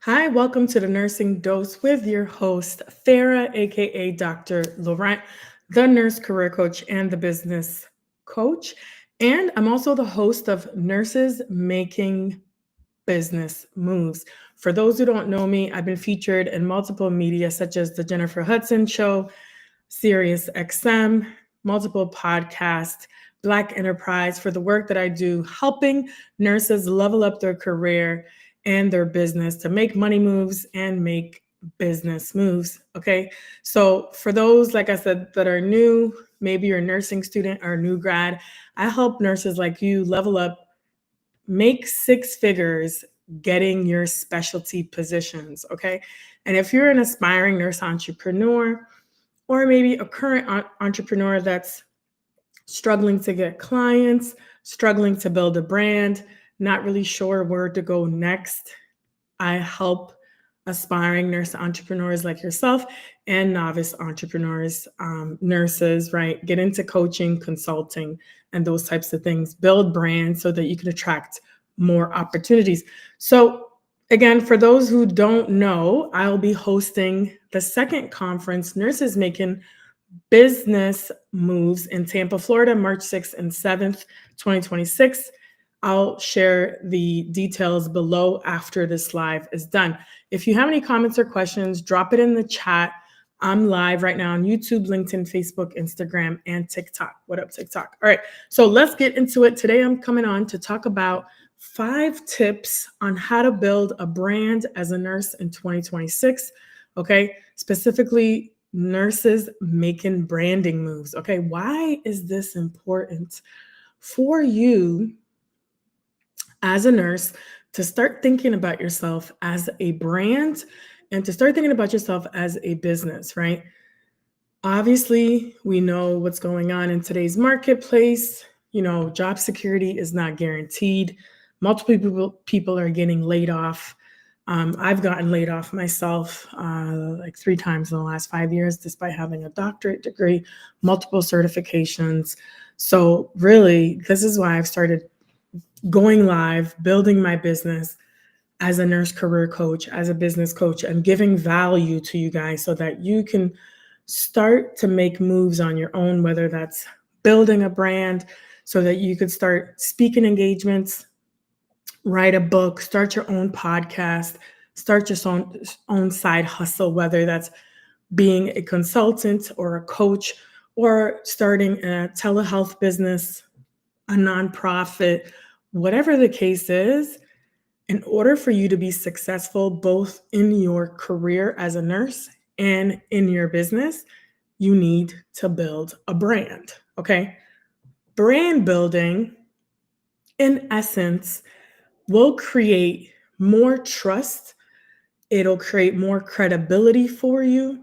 Hi, welcome to the Nursing Dose with your host, Farah, aka Dr. Laurent, the nurse career coach and the business coach. And I'm also the host of Nurses Making Business Moves. For those who don't know me, I've been featured in multiple media such as The Jennifer Hudson Show, Sirius XM, multiple podcasts, Black Enterprise for the work that I do, helping nurses level up their career and their business to make money moves and make business moves. Okay. So, for those, like I said, that are new, maybe you're a nursing student or a new grad, I help nurses like you level up, make six figures getting your specialty positions. Okay. And if you're an aspiring nurse entrepreneur, or maybe a current entrepreneur that's struggling to get clients, struggling to build a brand, not really sure where to go next, I help aspiring nurse entrepreneurs like yourself and novice entrepreneurs, nurses, right? Get into coaching, consulting, and those types of things. Build brands so that you can attract more opportunities. So, again, for those who don't know, I'll be hosting the second conference, Nurses Making Business Moves, in Tampa, Florida, March 6th and 7th, 2026. I'll share the details below after this live is done. If you have any comments or questions, drop it in the chat. I'm live right now on YouTube, LinkedIn, Facebook, Instagram, and TikTok. What up, TikTok? All right, so let's get into it. Today, I'm coming on to talk about 5 tips on how to build a brand as a nurse in 2026. Okay, specifically nurses making branding moves. Okay, why is this important for you as a nurse to start thinking about yourself as a brand and to start thinking about yourself as a business, right? Obviously, we know what's going on in today's marketplace. Job security is not guaranteed. Multiple people are getting laid off. I've gotten laid off myself like 3 times in the last 5 years, despite having a doctorate degree, multiple certifications. So, really, this is why I've started going live, building my business as a nurse career coach, as a business coach, and giving value to you guys so that you can start to make moves on your own, whether that's building a brand so that you could start speaking engagements, write a book, start your own podcast, start your own side hustle, whether that's being a consultant or a coach or starting a telehealth business, a nonprofit, whatever the case is. In order for you to be successful both in your career as a nurse and in your business, you need to build a brand. Okay. Brand building, in essence, will create more trust. It'll create more credibility for you.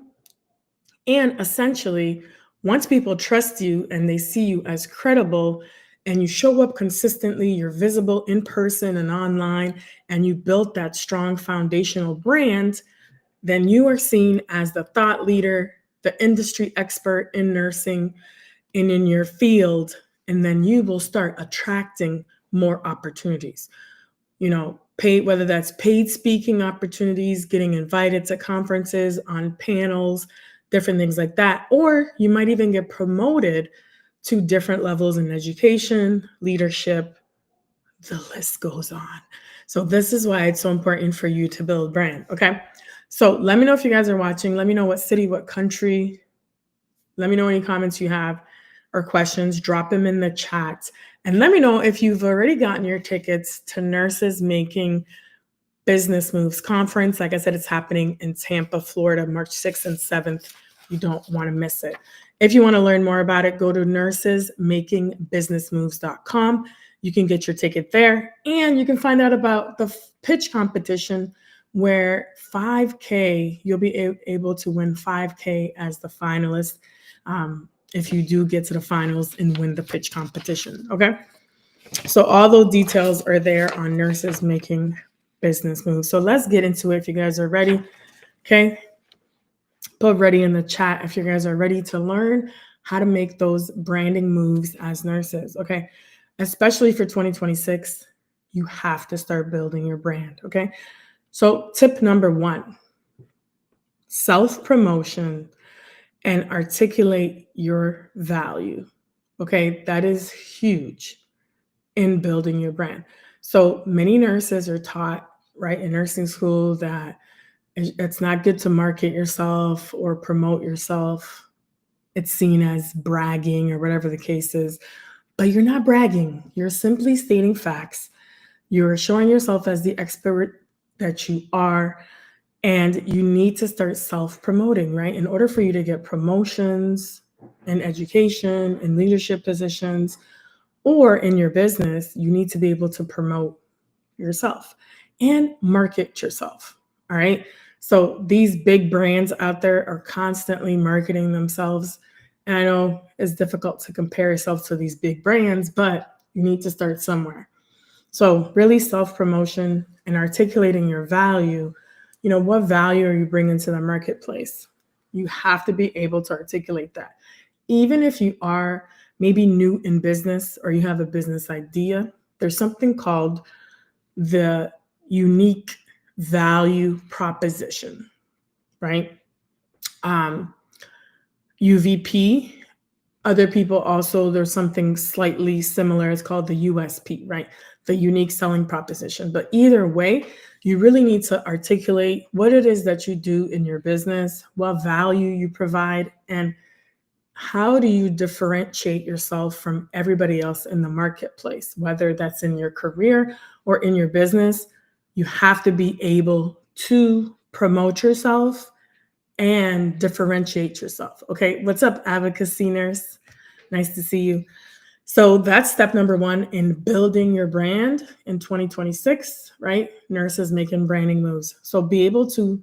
And essentially, once people trust you and they see you as credible and you show up consistently, you're visible in person and online, and you built that strong foundational brand, then you are seen as the thought leader, the industry expert in nursing and in your field. And then you will start attracting more opportunities. Paid, whether that's paid speaking opportunities, getting invited to conferences, on panels, different things like that. Or you might even get promoted to different levels in education, leadership, the list goes on. So this is why it's so important for you to build brand. Okay. So let me know if you guys are watching. Let me know what city, what country. Let me know any comments you have or questions. Drop them in the chat. And let me know if you've already gotten your tickets to Nurses Making Business Moves Conference. Like I said, it's happening in Tampa, Florida, March 6th and 7th. You don't want to miss it. If you want to learn more about it, go to nursesmakingbusinessmoves.com. You can get your ticket there, and you can find out about the pitch competition where 5K, you'll be able to win 5K as the finalist if you do get to the finals and win the pitch competition. Okay. So all those details are there on Nurses Making Business Moves. So let's get into it if you guys are ready. Okay. Put ready in the chat if you guys are ready to learn how to make those branding moves as nurses. Okay. Especially for 2026, you have to start building your brand. Okay. So, tip number one, self promotion and articulate your value. Okay, that is huge in building your brand. So, many nurses are taught, right, in nursing school that it's not good to market yourself or promote yourself. It's seen as bragging or whatever the case is. But you're not bragging, you're simply stating facts. You're showing yourself as the expert that you are, and you need to start self promoting, right? In order for you to get promotions in education, in leadership positions, or in your business, you need to be able to promote yourself and market yourself. All right. So these big brands out there are constantly marketing themselves. And I know it's difficult to compare yourself to these big brands, but you need to start somewhere. So, really self promotion and articulating your value. What value are you bringing to the marketplace? You have to be able to articulate that. Even if you are maybe new in business or you have a business idea, there's something called the unique value proposition, right? Um, UVP. Other people also, there's something slightly similar. It's called the USP, right? The unique selling proposition. But either way, you really need to articulate what it is that you do in your business, what value you provide, and how do you differentiate yourself from everybody else in the marketplace, whether that's in your career or in your business. You have to be able to promote yourself and differentiate yourself. Okay, what's up, advocacy nurse? Nice to see you. So that's step number one in building your brand in 2026, right? Nurses making branding moves. So be able to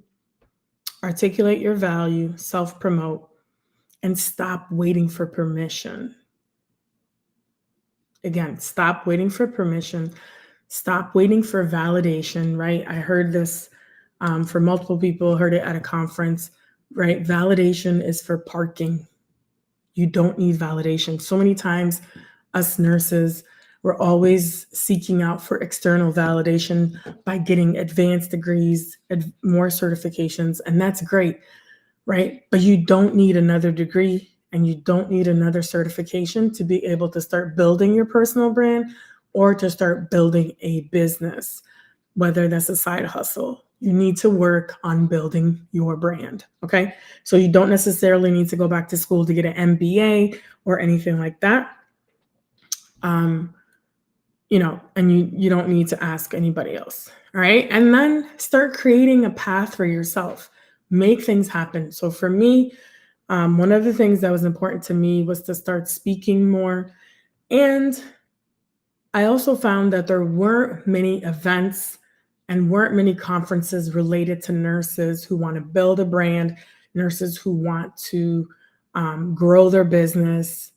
articulate your value, self promote, and stop waiting for permission. Again, stop waiting for permission. Stop waiting for validation, right? I heard this for multiple people, heard it at a conference, right? Validation is for parking. You don't need validation. So many times, us nurses, we're always seeking out for external validation by getting advanced degrees, more certifications, and that's great, right? But you don't need another degree and you don't need another certification to be able to start building your personal brand or to start building a business, whether that's a side hustle. You need to work on building your brand. Okay. So you don't necessarily need to go back to school to get an MBA or anything like that. And you don't need to ask anybody else. All right. And then start creating a path for yourself. Make things happen. So for me, one of the things that was important to me was to start speaking more. And I also found that there weren't many events and weren't many conferences related to nurses who want to build a brand, nurses who want to grow their business,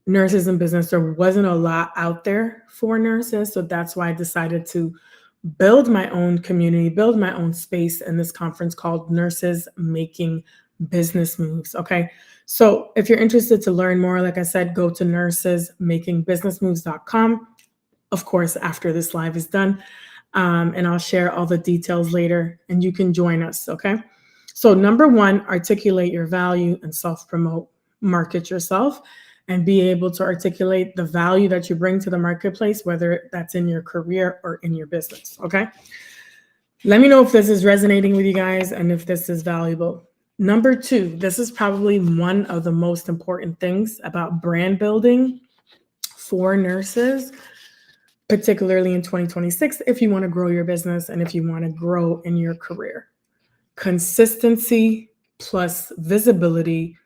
nurses in business. There wasn't a lot out there for nurses. So that's why I decided to build my own community, build my own space in this conference called Nurses Making Business Moves. Okay. So if you're interested to learn more, like I said, go to nursesmakingbusinessmoves.com. Of course, after this live is done. And I'll share all the details later and you can join us. Okay. So number one, articulate your value and self-promote, market yourself, and be able to articulate the value that you bring to the marketplace, whether that's in your career or in your business. Okay. Let me know if this is resonating with you guys and if this is valuable. Number two, this is probably one of the most important things about brand building for nurses, particularly in 2026, if you want to grow your business and if you want to grow in your career. Consistency plus visibility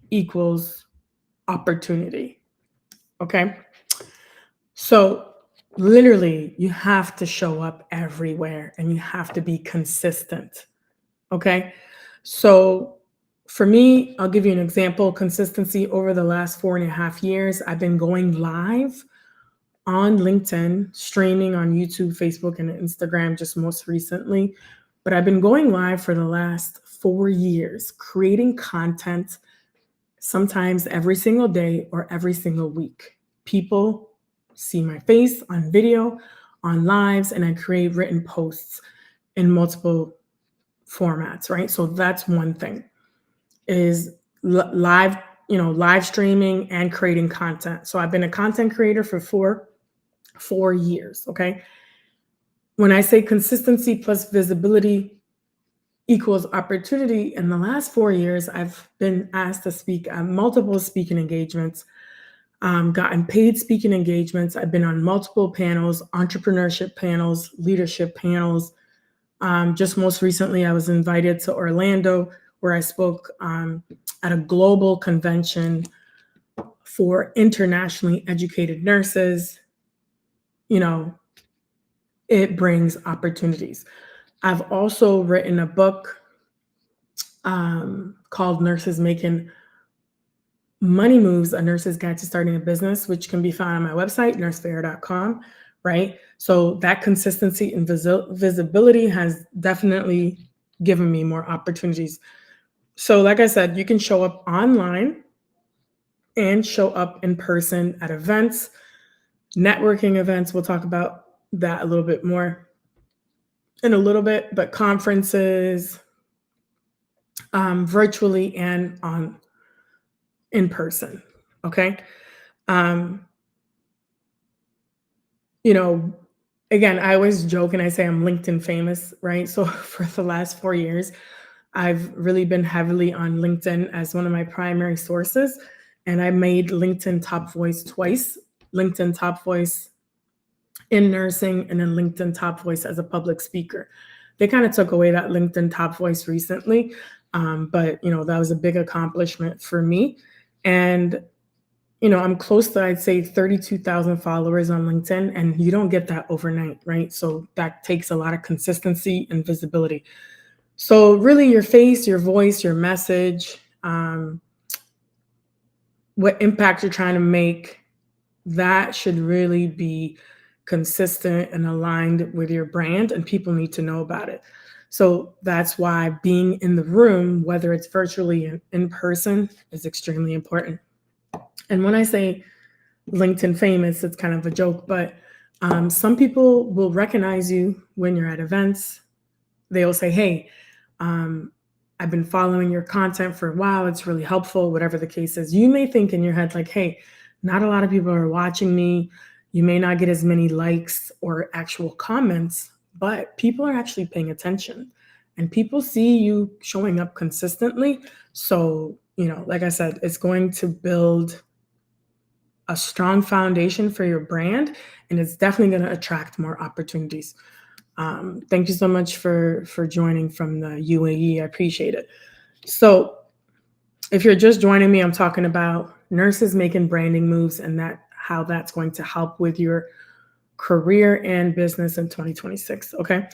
equals opportunity. Okay. So literally, you have to show up everywhere and you have to be consistent. Okay. So for me, I'll give you an example. Consistency over the last 4.5 years, I've been going live on LinkedIn, streaming on YouTube, Facebook, and Instagram just most recently. But I've been going live for the last 4 years, creating content sometimes every single day or every single week. People see my face on video, on lives, and I create written posts. in multiple formats, right? So that's one thing is live, live streaming and creating content. So I've been a content creator for four years. Okay. When I say consistency plus visibility equals opportunity, in the last 4 years, I've been asked to speak at multiple speaking engagements, gotten paid speaking engagements. I've been on multiple panels, entrepreneurship panels, leadership panels. Just most recently, I was invited to Orlando where I spoke at a global convention for internationally educated nurses. You know, it brings opportunities. I've also written a book called Nurses Making Money Moves, A Nurse's Guide to Starting a Business, which can be found on my website, nursefair.com, right? So that consistency and visibility has definitely given me more opportunities. So like I said, you can show up online and show up in person at events, networking events. We'll talk about that a little bit more in a little bit, but conferences, virtually and on in person. Okay. Um, you know, again, I always joke and I say I'm LinkedIn famous, right? So for the last 4 years, I've really been heavily on LinkedIn as one of my primary sources. And I made LinkedIn top voice twice, LinkedIn top voice in nursing, and then LinkedIn top voice as a public speaker. They kind of took away that LinkedIn top voice recently. But that was a big accomplishment for me. And I'm close to, I'd say, 32,000 followers on LinkedIn, and you don't get that overnight, right? So that takes a lot of consistency and visibility. So really your face, your voice, your message, what impact you're trying to make, that should really be consistent and aligned with your brand, and people need to know about it. So that's why being in the room, whether it's virtually and in person, is extremely important. And when I say LinkedIn famous, it's kind of a joke, but some people will recognize you when you're at events. They'll say, hey, I've been following your content for a while. It's really helpful, whatever the case is. You may think in your head, like, hey, not a lot of people are watching me. You may not get as many likes or actual comments, but people are actually paying attention and people see you showing up consistently. So, like I said, it's going to build a strong foundation for your brand, and it's definitely going to attract more opportunities. Thank you so much for joining from the UAE. I appreciate it. So if you're just joining me, I'm talking about nurses making branding moves and how that's going to help with your career and business in 2026. Okay.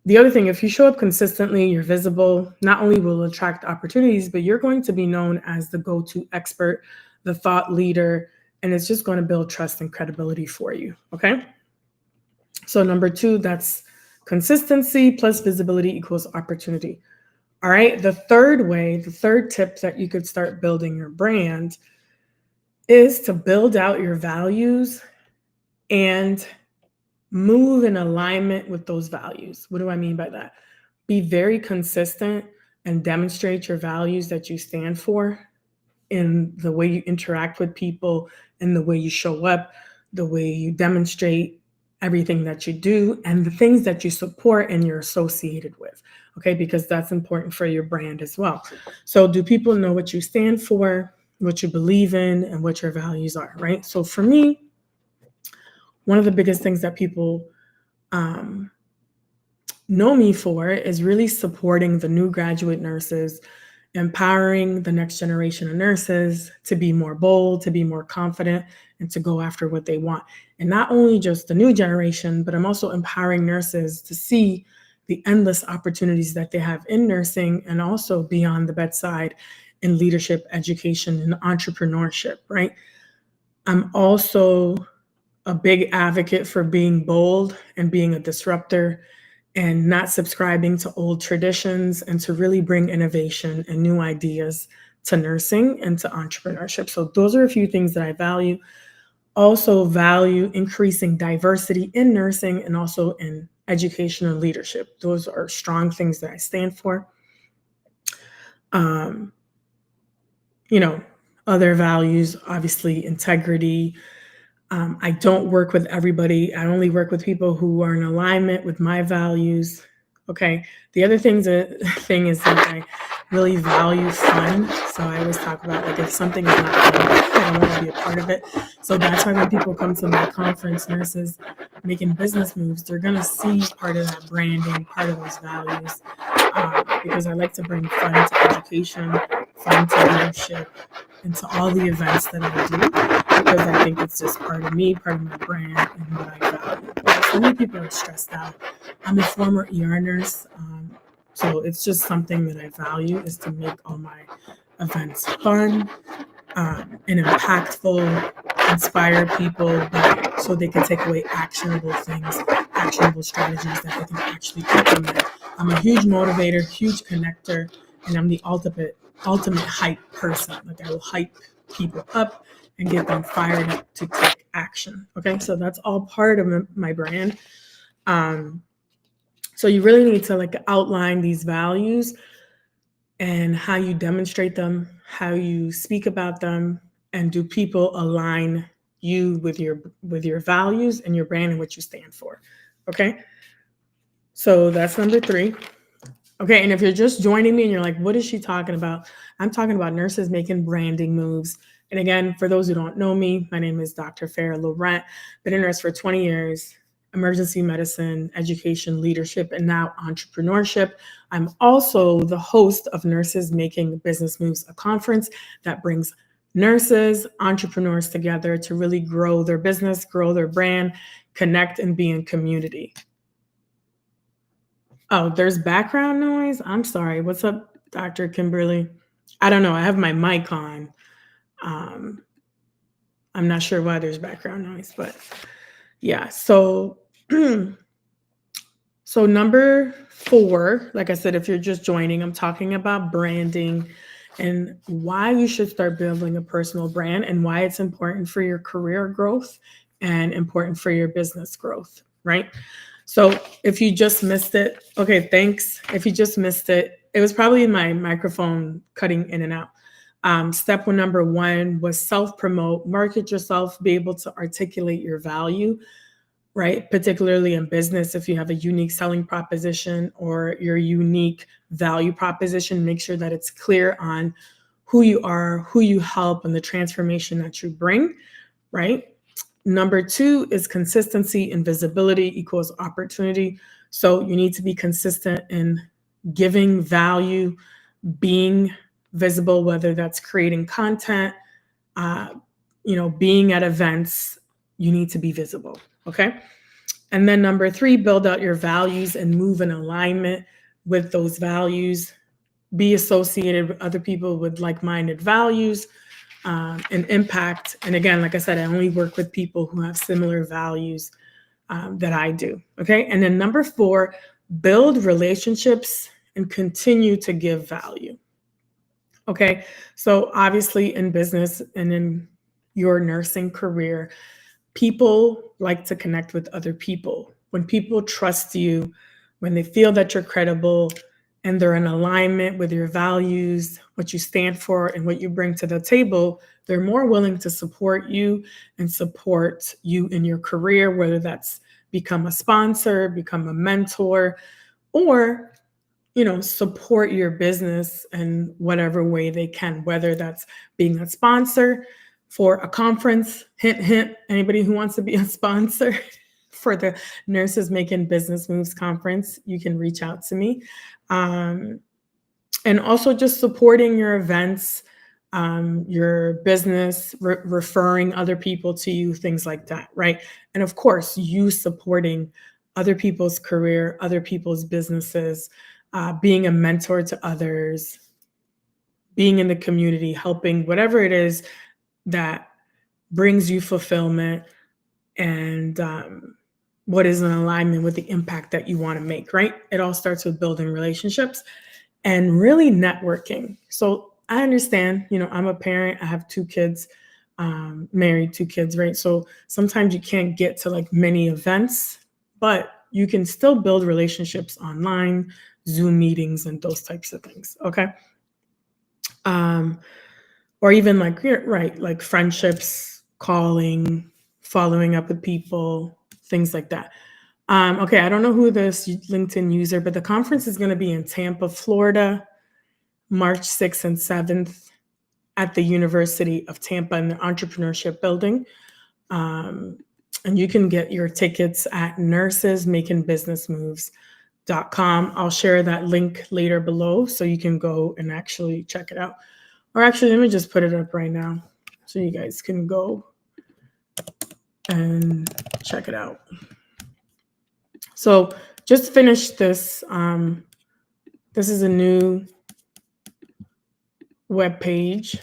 The other thing, if you show up consistently, you're visible, not only will attract opportunities, but you're going to be known as the go-to expert, the thought leader, and it's just going to build trust and credibility for you. Okay. So number 2, that's consistency plus visibility equals opportunity. All right. The third tip that you could start building your brand is to build out your values and move in alignment with those values. What do I mean by that? Be very consistent and demonstrate your values that you stand for in the way you interact with people, in the way you show up, the way you demonstrate everything that you do, and the things that you support and you're associated with. Okay, because that's important for your brand as well. So, do people know what you stand for, what you believe in, and what your values are, right? So, for me, one of the biggest things that people um, know me for is really supporting the new graduate nurses, empowering the next generation of nurses to be more bold, to be more confident, and to go after what they want. And not only just the new generation, but I'm also empowering nurses to see the endless opportunities that they have in nursing and also beyond the bedside in leadership, education, and entrepreneurship, right? I'm also a big advocate for being bold and being a disruptor and not subscribing to old traditions and to really bring innovation and new ideas to nursing and to entrepreneurship. So those are a few things that I value. Also value increasing diversity in nursing and also in education, and leadership. Those are strong things that I stand for. Um, you know, other values, obviously, integrity. I don't work with everybody. I only work with people who are in alignment with my values. Okay. The other thing is that I really value fun. So I always talk about like if something is not fun, I don't want to be a part of it. So that's why when people come to my conference, nurses making business moves, they're gonna see part of that branding, part of those values, because I like to bring fun to education, fun to leadership, and to all the events that I do because I think it's just part of me, part of my brand, and what I value. So many people are stressed out. I'm a former ER nurse, so it's just something that I value is to make all my events fun and impactful, inspire people, but so they can take away actionable things, actionable strategies that they can actually implement. I'm a huge motivator, huge connector, and I'm the ultimate hype person. Like I will hype people up and get them fired up to take action. Okay, so that's all part of my brand. Um, so you really need to like outline these values and how you demonstrate them, how you speak about them, and do people align you with your values and your brand and what you stand for. Okay? So that's number 3. Okay, and if you're just joining me and you're like, what is she talking about? I'm talking about nurses making branding moves. And again, for those who don't know me, my name is Dr. Farah Laurent. Been a nurse for 20 years, emergency medicine, education, leadership, and now entrepreneurship. I'm also the host of Nurses Making Business Moves, a conference that brings nurses, entrepreneurs together to really grow their business, grow their brand, connect, and be in community. Oh, there's background noise? I'm sorry. What's up, Dr. Kimberly? I don't know. I have my mic on. Um, I'm not sure why there's background noise, but yeah. So, so number 4, like I said, if you're just joining, I'm talking about branding and why you should start building a personal brand and why it's important for your career growth and important for your business growth, right? So if you just missed it, okay, thanks. If you just missed it, it was probably my microphone cutting in and out. Step number 1 was self-promote, market yourself, be able to articulate your value, right? Particularly in business, if you have a unique selling proposition or your unique value proposition, make sure that it's clear on who you are, who you help, and the transformation that you bring, right? Number 2 is consistency and visibility equals opportunity. So you need to be consistent in giving value, being visible, whether that's creating content, uh, being at events, you need to be visible. Okay. And then number 3, build out your values and move in alignment with those values. Be associated with other people with like-minded values and impact. And again, like I said, I only work with people who have similar values that I do. Okay. And then number 4, build relationships and continue to give value. Okay. So obviously in business and in your nursing career, people like to connect with other people. When people trust you, when they feel that you're credible and they're in alignment with your values, what you stand for, and what you bring to the table, they're more willing to support you and support you in your career, whether that's become a sponsor, become a mentor, or support your business in whatever way they can, whether that's being a sponsor for a conference, hint, hint, anybody who wants to be a sponsor for the Nurses Making Business Moves conference, you can reach out to me. And also just supporting your events, your business, referring other people to you, things like that, right? And of course, you supporting other people's career, other people's businesses, being a mentor to others, being in the community, helping, whatever it is that brings you fulfillment and what is in alignment with the impact that you want to make, right? It all starts with building relationships and really networking. So I understand, I'm a parent, I have 2 kids, married, 2 kids, right? So sometimes you can't get to like many events, but you can still build relationships online, Zoom meetings, and those types of things. Okay. Um, or even like, right, like friendships, calling, following up with people, things like that. Okay, I don't know who this LinkedIn user, but the conference is going to be in Tampa, Florida, March 6th and 7th at the University of Tampa in the Entrepreneurship Building. And you can get your tickets at nursesmakingbusinessmoves.com. I'll share that link later below so you can go and actually check it out. Or actually, let me just put it up right now so you guys can go and check it out. So just finished this. This is a new web page.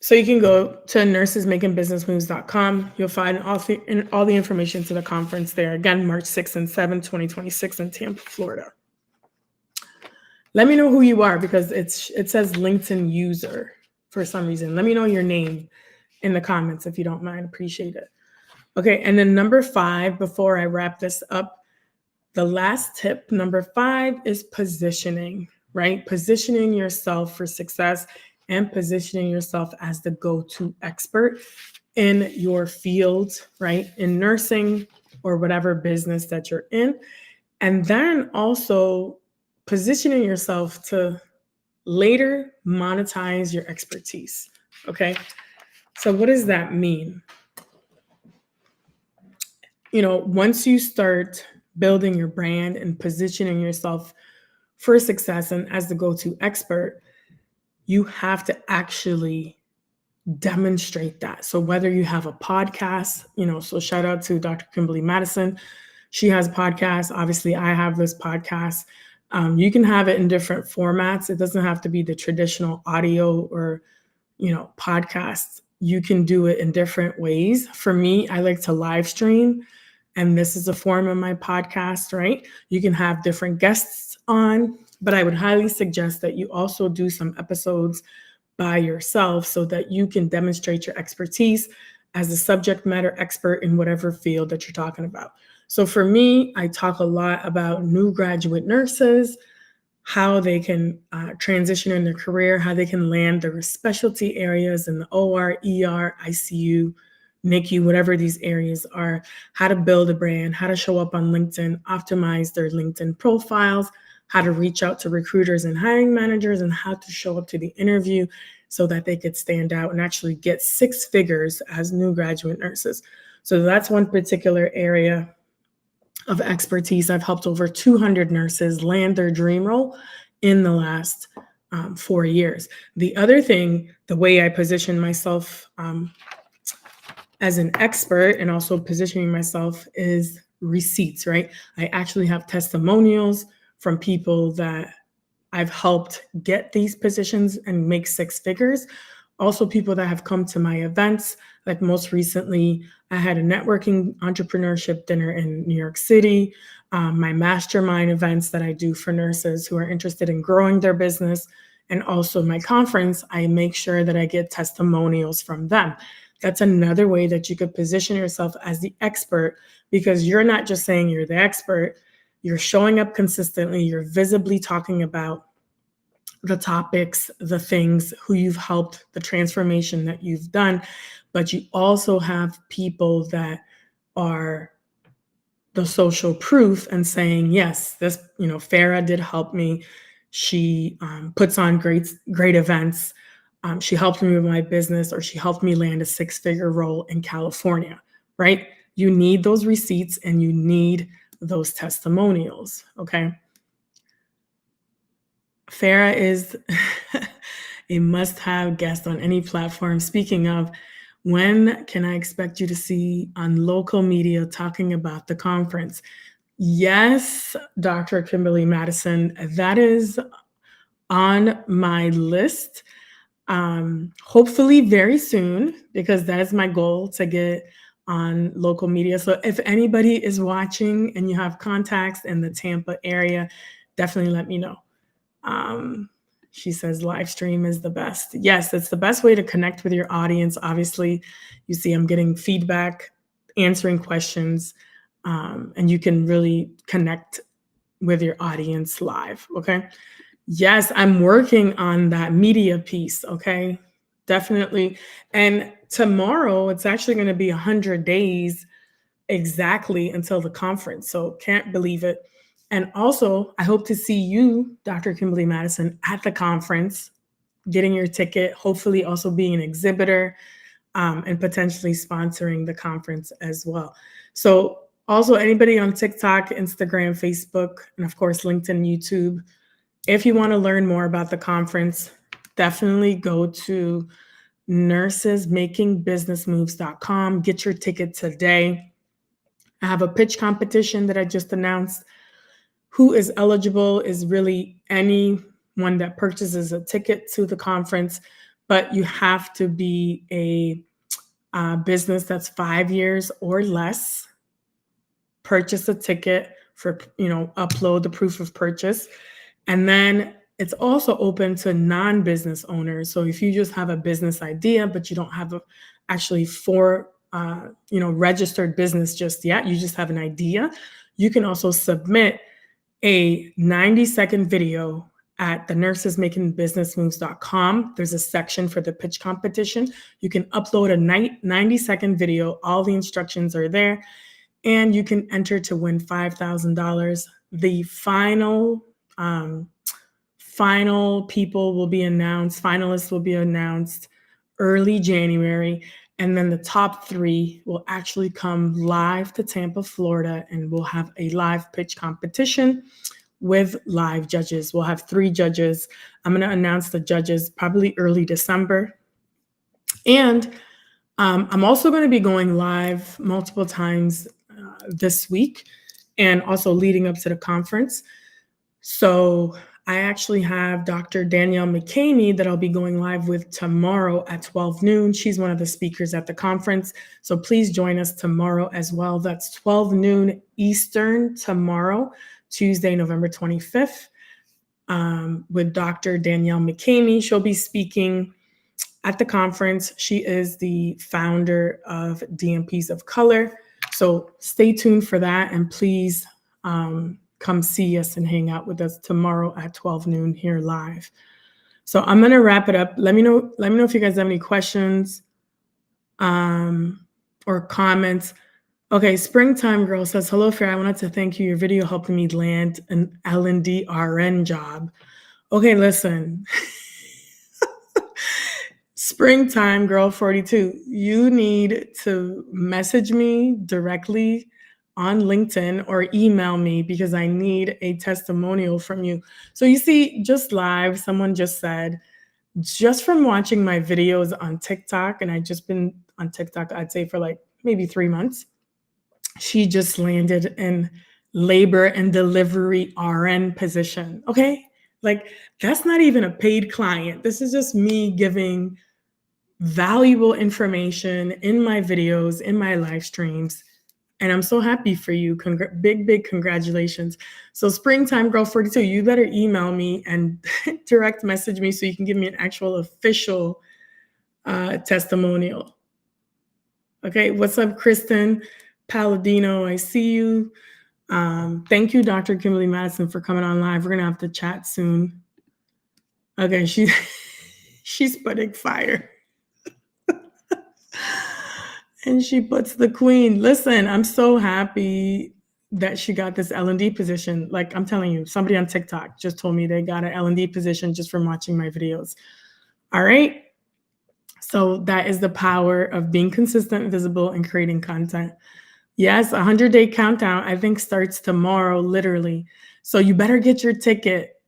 So you can go to nursesmakingbusinessmoves.com. You'll find all the information to the conference there. Again, March 6th and 7th, 2026 in Tampa, Florida. Let me know who you are because it says LinkedIn user for some reason. Let me know your name in the comments if you don't mind. Appreciate it. Okay, and then number 5, before I wrap this up, the last tip, number 5, is positioning, right? Positioning yourself for success and positioning yourself as the go-to expert in your field, right? In nursing or whatever business that you're in. And then also positioning yourself to later monetize your expertise, okay? So what does that mean? Once you start building your brand and positioning yourself for success and as the go-to expert, you have to actually demonstrate that. So whether you have a podcast, so shout out to Dr. Kimberly Madison. She has a podcast. Obviously, I have this podcast. You can have it in different formats. It doesn't have to be the traditional audio or, podcasts. You can do it in different ways. For me, I like to live stream. And this is a form of my podcast, right? You can have different guests on, but I would highly suggest that you also do some episodes by yourself so that you can demonstrate your expertise as a subject matter expert in whatever field that you're talking about. So for me, I talk a lot about new graduate nurses, how they can transition in their career, how they can land their specialty areas in the OR, ER, ICU, NICU, whatever these areas are, how to build a brand, how to show up on LinkedIn, optimize their LinkedIn profiles, how to reach out to recruiters and hiring managers, and how to show up to the interview so that they could stand out and actually get 6 figures as new graduate nurses. So that's one particular area of expertise. I've helped over 200 nurses land their dream role in the last 4 years. The other thing, the way I position myself as an expert and also positioning myself is receipts, right? I actually have testimonials from people that I've helped get these positions and make 6 figures. Also, people that have come to my events, like most recently, I had a networking entrepreneurship dinner in New York City, my mastermind events that I do for nurses who are interested in growing their business, and also my conference, I make sure that I get testimonials from them. That's another way that you could position yourself as the expert because you're not just saying you're the expert, you're showing up consistently, you're visibly talking about the topics, the things, who you've helped, the transformation that you've done, but you also have people that are the social proof and saying, yes, this, Farah did help me. She puts on great events. She helped me with my business, or she helped me land a 6-figure role in California, right? You need those receipts and you need those testimonials, okay? Farah is a must-have guest on any platform. Speaking of, when can I expect you to see on local media talking about the conference? Yes, Dr. Kimberly Madison, that is on my list. Hopefully very soon, because that is my goal, to get on local media. So if anybody is watching and you have contacts in the Tampa area, definitely let me know. She says live stream is the best. Yes, it's the best way to connect with your audience. Obviously, you see, I'm getting feedback, answering questions, and you can really connect with your audience live. Okay. Yes, I'm working on that media piece. Okay. Definitely. And tomorrow, it's actually going to be 100 days exactly until the conference. So can't believe it. And also, I hope to see you, Dr. Kimberly Madison, at the conference, getting your ticket, hopefully also being an exhibitor, and potentially sponsoring the conference as well. So also anybody on TikTok, Instagram, Facebook, and of course, LinkedIn, YouTube, if you want to learn more about the conference, definitely go to nursesmakingbusinessmoves.com. Get your ticket today. I have a pitch competition that I just announced. Who is eligible is really anyone that purchases a ticket to the conference, but you have to be a business that's 5 years or less. Purchase a ticket for, upload the proof of purchase. And then it's also open to non-business owners. So if you just have a business idea, but you don't have actually registered business just yet, you just have an idea, you can also submit a 90-second video at the nursesmakingbusinessmoves.com. There's a section for the pitch competition. You can upload a 90-second video. All the instructions are there, and you can enter to win $5,000. The final people will be announced. Finalists will be announced early January. And then the top 3 will actually come live to Tampa, Florida, and we'll have a live pitch competition with live judges. We'll have 3 judges. I'm going to announce the judges probably early December. And I'm also going to be going live multiple times this week and also leading up to the conference. So I actually have Dr. Danielle McCamey that I'll be going live with tomorrow at 12 noon. She's one of the speakers at the conference. So please join us tomorrow as well. That's 12 noon Eastern tomorrow, Tuesday, November 25th, with Dr. Danielle McCamey. She'll be speaking at the conference. She is the founder of DMPs of Color. So stay tuned for that. And please, come see us and hang out with us tomorrow at 12 noon here live. So I'm going to wrap it up. Let me know if you guys have any questions or comments. Okay, Springtime Girl says, hello, Fair. I wanted to thank you. Your video helped me land an L&D RN job. Okay, listen. Springtime Girl 42, you need to message me directly on LinkedIn or email me because I need a testimonial from you. So you see, just live, someone just said, just from watching my videos on TikTok, and I've just been on TikTok, I'd say for like maybe 3 months, she just landed in labor and delivery RN position. Okay. Like that's not even a paid client. This is just me giving valuable information in my videos, in my live streams. And I'm so happy for you. Big congratulations. So Springtime Girl 42, you better email me and direct message me so you can give me an actual official testimonial. Okay, what's up, Kristen Palladino? I see you. Thank you, Dr. Kimberly Madison, for coming on live. We're gonna have to chat soon. Okay, she's putting fire. And she puts the queen. Listen, I'm so happy that she got this L&D position. Like I'm telling you, somebody on TikTok just told me they got an L&D position just from watching my videos. All right. So that is the power of being consistent, visible, and creating content. Yes, 100-day countdown, I think, starts tomorrow, literally. So you better get your ticket,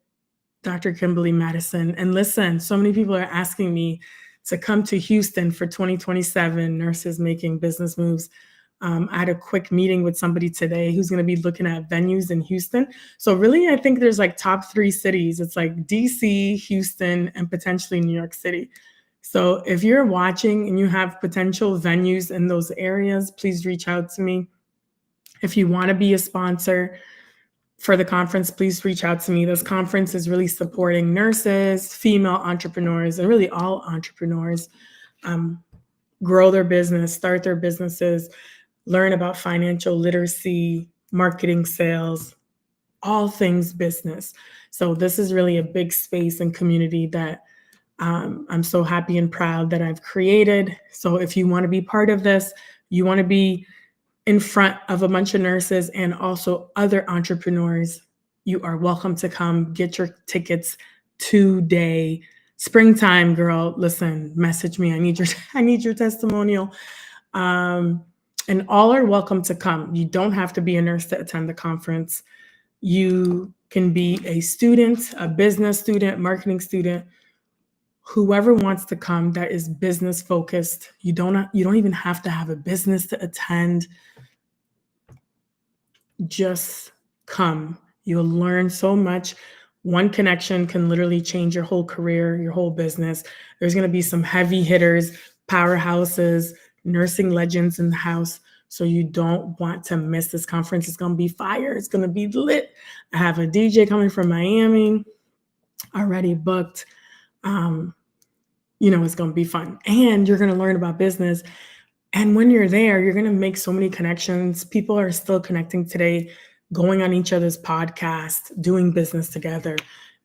Dr. Kimberly Madison. And listen, so many people are asking me to come to Houston for 2027, Nurses Making Business Moves. I had a quick meeting with somebody today who's going to be looking at venues in Houston. So really, I think there's like top 3 cities. It's like DC, Houston, and potentially New York City. So if you're watching and you have potential venues in those areas, please reach out to me. If you want to be a sponsor, for the conference, please reach out to me. This conference is really supporting nurses, female entrepreneurs, and really all entrepreneurs grow their business, start their businesses, learn about financial literacy, marketing, sales, all things business. So this is really a big space and community that I'm so happy and proud that I've created. So if you want to be part of this, you want to be in front of a bunch of nurses and also other entrepreneurs, you are welcome to come get your tickets today. Springtime, girl. Listen, message me. I need your testimonial. And all are welcome to come. You don't have to be a nurse to attend the conference. You can be a student, a business student, marketing student, whoever wants to come that is business focused. You don't even have to have a business to attend. Just come. You'll learn so much. One connection can literally change your whole career, your whole business. There's going to be some heavy hitters, powerhouses, nursing legends in the house. So you don't want to miss this conference. It's going to be fire. It's going to be lit. I have a DJ coming from Miami already booked. It's going to be fun. And you're going to learn about business. And when you're there, you're going to make so many connections. People are still connecting today, going on each other's podcasts, doing business together.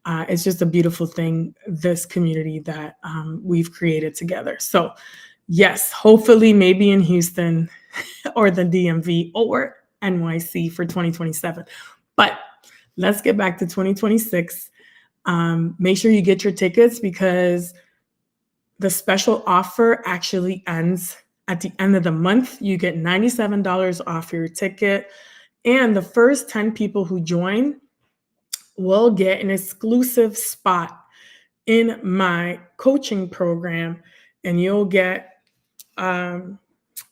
It's just a beautiful thing, this community that we've created together. So yes, hopefully maybe in Houston or the DMV or NYC for 2027. But let's get back to 2026. Make sure you get your tickets because the special offer actually ends at the end of the month. You get $97 off your ticket. And the first 10 people who join will get an exclusive spot in my coaching program. And you'll get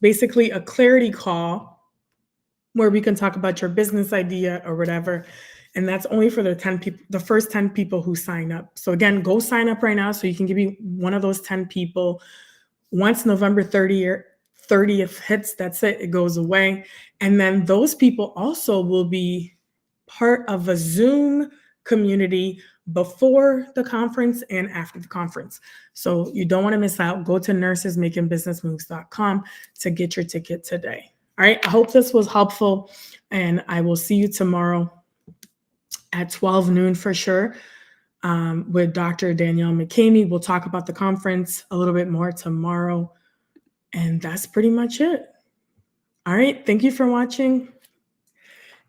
basically a clarity call where we can talk about your business idea or whatever. And that's only for the first 10 people who sign up. So again, go sign up right now so you can be one of those 10 people. Once November 30th hits, that's it. It goes away. And then those people also will be part of a Zoom community before the conference and after the conference. So you don't want to miss out. Go to nursesmakingbusinessmoves.com to get your ticket today. All right. I hope this was helpful. And I will see you tomorrow at 12 noon for sure with Dr. Danielle McCamey. We'll talk about the conference a little bit more tomorrow. And that's pretty much it. All right. Thank you for watching.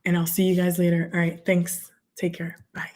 And I'll see you guys later. All right. Thanks. Take care. Bye.